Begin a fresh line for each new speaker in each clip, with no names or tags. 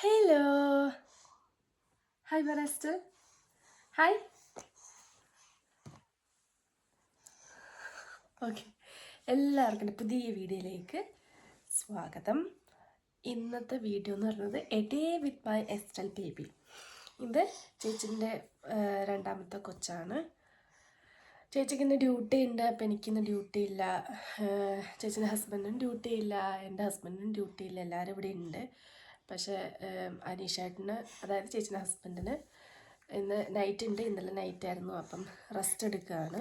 Hello hi ബറസ്റ്റ് hi. Okay, എല്ലാവർക്കും പുതിയ വീഡിയോയിലേക്ക് സ്വാഗതം. ഇന്നത്തെ വീഡിയോ എന്ന് പറയുന്നത് എ ഡേ വിത്ത് മൈ എസ്റ്റൽ ബേബി. ഇത് ചേച്ചിൻ്റെ രണ്ടാമത്തെ കൊച്ചാണ്. ചേച്ചിക്ക് ഇന്ന് ഡ്യൂട്ടി ഉണ്ട്, അപ്പം എനിക്കിന്ന് ഡ്യൂട്ടി ഇല്ല. ചേച്ചിൻ്റെ ഹസ്ബൻഡിനും ഡ്യൂട്ടി ഇല്ല, എൻ്റെ ഹസ്ബൻഡിനും ഡ്യൂട്ടി ഇല്ല. എല്ലാവരും ഇവിടെ ഉണ്ട്. പക്ഷേ അനീഷേട്ടന്, അതായത് ചേച്ചിൻ്റെ ഹസ്ബൻഡിന് ഇന്ന് നൈറ്റ് ഉണ്ട്. ഇന്നലെ നൈറ്റ് ആയിരുന്നു, അപ്പം റെസ്റ്റ് എടുക്കുകയാണ്.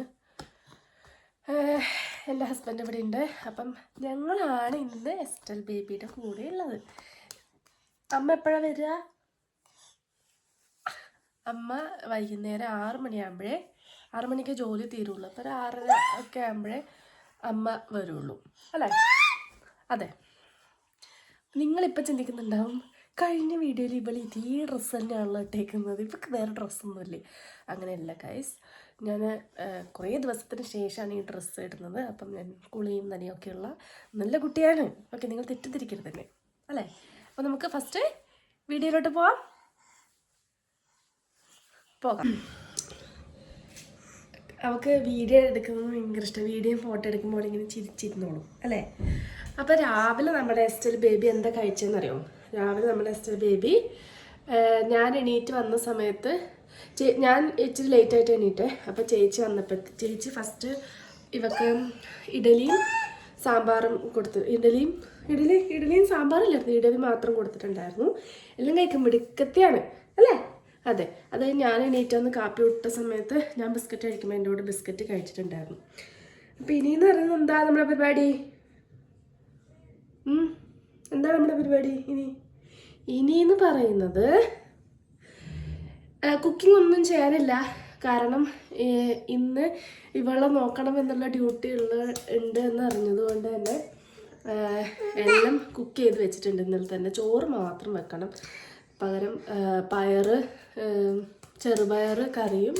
എൻ്റെ ഹസ്ബൻഡ് ഇവിടെ ഉണ്ട്. അപ്പം ഞങ്ങളാണ് ഇന്ന് എസ്റ്റൽ ബേബിയുടെ കൂടെ ഉള്ളത്. അമ്മ എപ്പോഴാണ് വരിക? അമ്മ വൈകുന്നേരം 6 മണിയാകുമ്പോഴേ, 6 മണിക്ക് ജോലി തീരുള്ളൂ. അപ്പോൾ ഒരു 6:30 ഒക്കെ ആകുമ്പോഴേ അമ്മ വരുള്ളൂ അല്ലേ? അതെ. നിങ്ങളിപ്പോൾ ചിന്തിക്കുന്നുണ്ടാവും, കഴിഞ്ഞ വീഡിയോയിൽ ഇവൾ ഇതേ ഡ്രസ്സ് തന്നെയാണല്ലോ ഇട്ടേക്കുന്നത്, ഇവൾക്ക് വേറെ ഡ്രസ്സൊന്നുമില്ലേ? അങ്ങനെയല്ല ഗൈസ്, ഞാൻ കുറേ ദിവസത്തിന് ശേഷമാണ് ഈ ഡ്രസ്സ് ഇടുന്നത്. അപ്പം ഞാൻ കുളിയും നനയൊക്കെയുള്ള നല്ല കുട്ടിയാണ്. ഓക്കെ, നിങ്ങൾ തെറ്റിദ്ധരിക്കരുത് തന്നെ അല്ലേ? അപ്പോൾ നമുക്ക് ഫസ്റ്റ് വീഡിയോയിലോട്ട് പോകാം. അവൾക്ക് വീഡിയോ എടുക്കുന്നത് ഭയങ്കര ഇഷ്ടം. വീഡിയോ ഫോട്ടോ എടുക്കുമ്പോൾ ഇങ്ങനെ ചിരിച്ചിരുന്നോളും അല്ലേ? അപ്പോൾ രാവിലെ നമ്മുടെ എസ്റ്റൽ ബേബി എന്താ കഴിച്ചതെന്നറിയോ? രാവിലെ നമ്മുടെ എസ്റ്റൽ ബേബി, ഞാൻ എണീറ്റ് വന്ന സമയത്ത് ഞാൻ ഇച്ചിരി ലേറ്റായിട്ട് എണീറ്റേ. അപ്പോൾ ചേച്ചി വന്നപ്പോൾ ചേച്ചി ഫസ്റ്റ് ഇവക്ക് ഇഡലിയും സാമ്പാറും കൊടുത്തു. ഇഡലിയും സാമ്പാറില്ലായിരുന്നു, ഇഡലി മാത്രം കൊടുത്തിട്ടുണ്ടായിരുന്നു. എല്ലാം കഴിക്കും, മിടുക്കത്തിയാണ് അല്ലേ? അതെ. അതായത് ഞാൻ എണീറ്റ് വന്ന് കാപ്പി ഇട്ട സമയത്ത് ഞാൻ ബിസ്ക്കറ്റ് കഴിക്കുമ്പോൾ എൻ്റെ കൂടെ ബിസ്ക്കറ്റ് കഴിച്ചിട്ടുണ്ടായിരുന്നു. അപ്പോൾ ഇനിയെന്ന് പറയുന്നത് എന്താ നമ്മുടെ പരിപാടി? എന്താണ് നമ്മുടെ പരിപാടി ഇനിയെന്ന് പറയുന്നത്? കുക്കിംഗ് ഒന്നും ചെയ്യാനില്ല. കാരണം ഇന്ന് ഇവളെ നോക്കണം എന്നുള്ള ഡ്യൂട്ടി ഉണ്ട് എന്ന് അറിഞ്ഞതുകൊണ്ട് തന്നെ എല്ലാം കുക്ക് ചെയ്ത് വെച്ചിട്ടുണ്ട്. ഇന്നലെ തന്നെ ചോറ് മാത്രം വെക്കണം. പകരം ചെറുപയർ കറിയും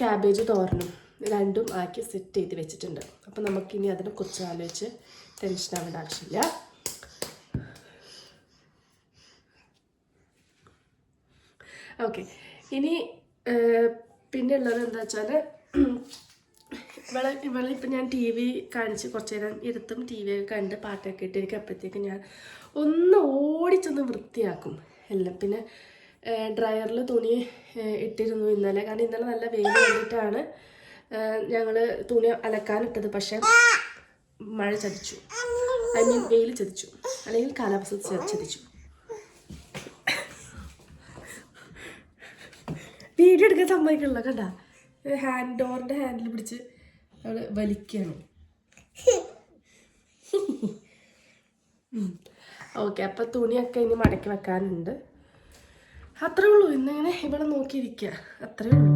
ക്യാബേജ് തോരനും രണ്ടും ആക്കി സെറ്റ് ചെയ്ത് വെച്ചിട്ടുണ്ട്. അപ്പം നമുക്കിനി അതിനെക്കുറിച്ച് ആലോചിച്ച് ടെൻഷൻ ആവേണ്ട ആവശ്യമില്ല. ഓക്കെ, ഇനി പിന്നെ ഉള്ളത് എന്താ വെച്ചാൽ, ഇവളിപ്പം ഞാൻ ടി വി കാണിച്ച് കുറച്ച് നേരം ഇരുത്തും. ടി വി ഒക്കെ കണ്ട് പാട്ടൊക്കെ ഇട്ടിരിക്കും. അപ്പോഴത്തേക്ക് ഞാൻ ഒന്ന് ഓടിച്ചൊന്ന് വൃത്തിയാക്കും എല്ലാം. പിന്നെ ഡ്രയറിൽ തുണി ഇട്ടിരുന്നു ഇന്നലെ. കാരണം ഇന്നലെ നല്ല വെയിൽ കണ്ടിട്ടാണ് ഞങ്ങൾ തുണി അലക്കാനിട്ടത്. പക്ഷേ മഴ ചതിച്ചു, വെയിൽ ചതിച്ചു, അല്ലെങ്കിൽ കാലാവസ്ഥ ചതിച്ചു. വീഡിയോ എടുക്കാൻ സമ്മതിക്കണില്ല. കണ്ട, ഡോറിൻ്റെ ഹാൻഡിൽ പിടിച്ച് അവൾ വലിക്കുകയാണ്. ഓക്കെ, അപ്പം തുണിയൊക്കെ ഇനി മടക്കി വെക്കാനുണ്ട്. അത്രേ ഉള്ളൂ. ഇന്നിങ്ങനെ ഇവിടെ നോക്കിയിരിക്കുക, അത്രേ ഉള്ളൂ.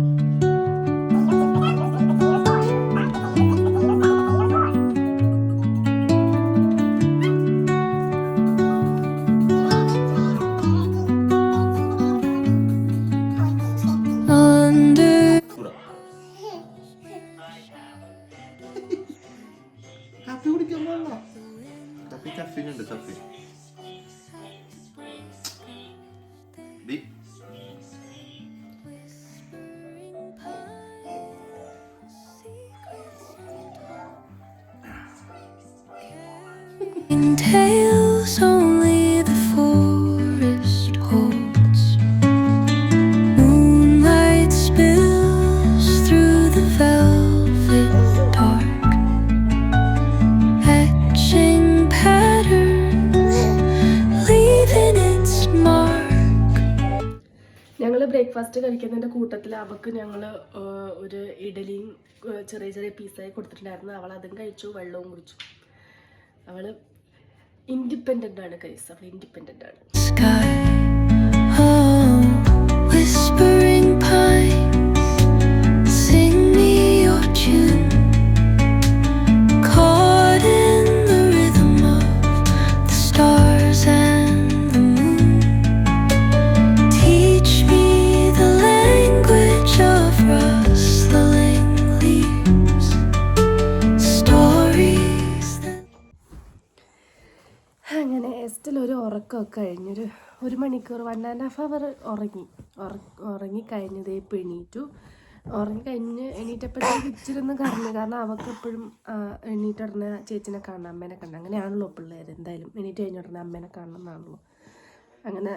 Tales only the forest holds. Moonlight spills through the velvet dark, etching patterns, leaving its mark.
ഞങ്ങൾ ബ്രേക്ക്ഫാസ്റ്റ് കഴിക്കുന്നതിൻ്റെ കൂട്ടത്തിൽ അവൾക്ക് ഞങ്ങൾ ഒരു ഇഡലിയും ചെറിയ ചെറിയ പീസായി കൊടുത്തിട്ടുണ്ടായിരുന്നു. അവൾ അതും കഴിച്ചു, വെള്ളവും കുടിച്ചു. അവൾ ഇൻഡിപെൻഡൻ്റ് ആണ് ഗൈസ്, അവൾ ഇൻഡിപെൻഡൻ്റ് ആണ്. അങ്ങനെ എസ്റ്റിൽ ഒരു ഉറക്കമൊക്കെ കഴിഞ്ഞൊരു 1 മണിക്കൂർ 1.5 hour ഉറങ്ങിക്കഴിഞ്ഞതേ ഇപ്പോൾ എണീറ്റു. എണീറ്റപ്പോഴത്തേക്ക് ഇച്ചിരി ഒന്ന് കരഞ്ഞു. കാരണം അവൾക്ക് എപ്പോഴും എണീറ്റ് ഉടനെ ചേച്ചിനെ കാണണം, അമ്മേനെ കാണണം. അങ്ങനെയാണല്ലോ പിള്ളേർ, എന്തായാലും എണീറ്റ് കഴിഞ്ഞ ഉടനെ അമ്മേനെ കാണണം എന്നാണല്ലോ. അങ്ങനെ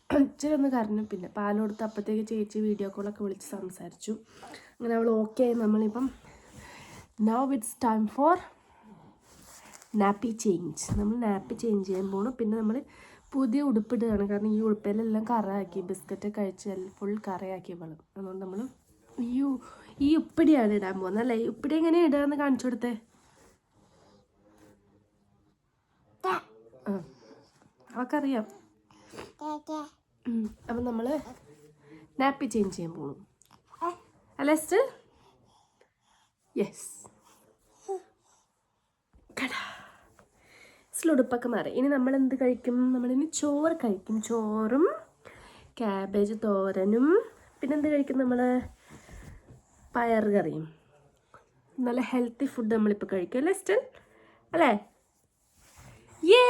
ഇച്ചിരി ഒന്ന് കരഞ്ഞു. പിന്നെ പാൽ കൊടുത്ത് അപ്പോഴത്തേക്ക് ചേച്ചി വീഡിയോ കോളൊക്കെ വിളിച്ച് സംസാരിച്ചു. അങ്ങനെ അവൾ ഓക്കെ ആയി. നമ്മളിപ്പം now it's time for nappy change. നമ്മൾ നാപ്പി ചേഞ്ച് ചെയ്യാൻ പോകണം. പിന്നെ നമ്മൾ പുതിയ ഉടുപ്പിടുകയാണ്. കാരണം ഈ ഉടുപ്പിലെല്ലാം കറയാക്കി, ബിസ്ക്കറ്റ് കഴിച്ച് ഫുൾ കറയാക്കി വെള്ളം. അതുകൊണ്ട് നമ്മൾ ഈ ഉപ്പിടിയാണ് ഇടാൻ പോകുന്നത് അല്ലേ? ഈ ഉപ്പിടി എങ്ങനെയാണ് ഇടുക എന്ന് കാണിച്ചു കൊടുത്തേ. അവക്കറിയാം. അപ്പം നമ്മൾ നാപ്പി ചേഞ്ച് ചെയ്യാൻ പോകണം അല്ലേ സ്റ്റർ? യെസ്. ഉടുപ്പൊക്കെ മാറി. ഇനി നമ്മൾ എന്ത് കഴിക്കും? നമ്മളിനി ചോറ് കഴിക്കും. ചോറും ക്യാബേജ് തോരനും പിന്നെന്ത് കഴിക്കും? നമ്മൾ പയർ കറിയും. നല്ല ഹെൽത്തി ഫുഡ് നമ്മളിപ്പോൾ കഴിക്കും അല്ലേ സ്റ്റർ? അല്ലേ? യേ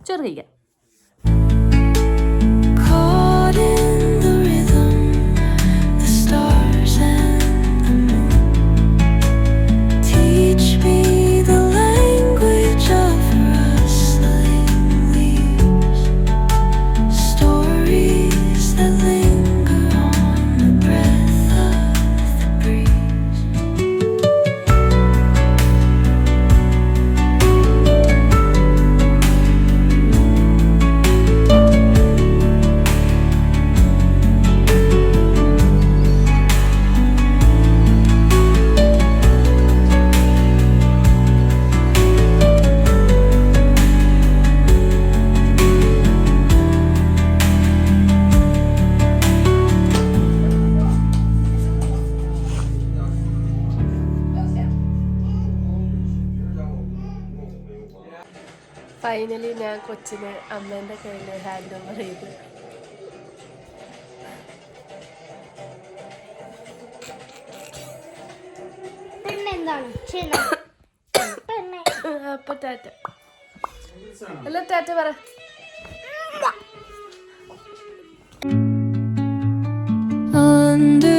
ചോറ് കഴിക്കാം.
Caught in the rhythm, the stars and the moon teach me the language of rustling leaves, stories that linger on the breath of the breeze.
Finally ഞാൻ കൊച്ചിനെ അമ്മേൻ്റെ കയ്യിൽ ഹാൻഡ് ഓവർ ചെയ്തു. അപ്പൊ ടാറ്റ അല്ല, ടാറ്റ പറ.
Under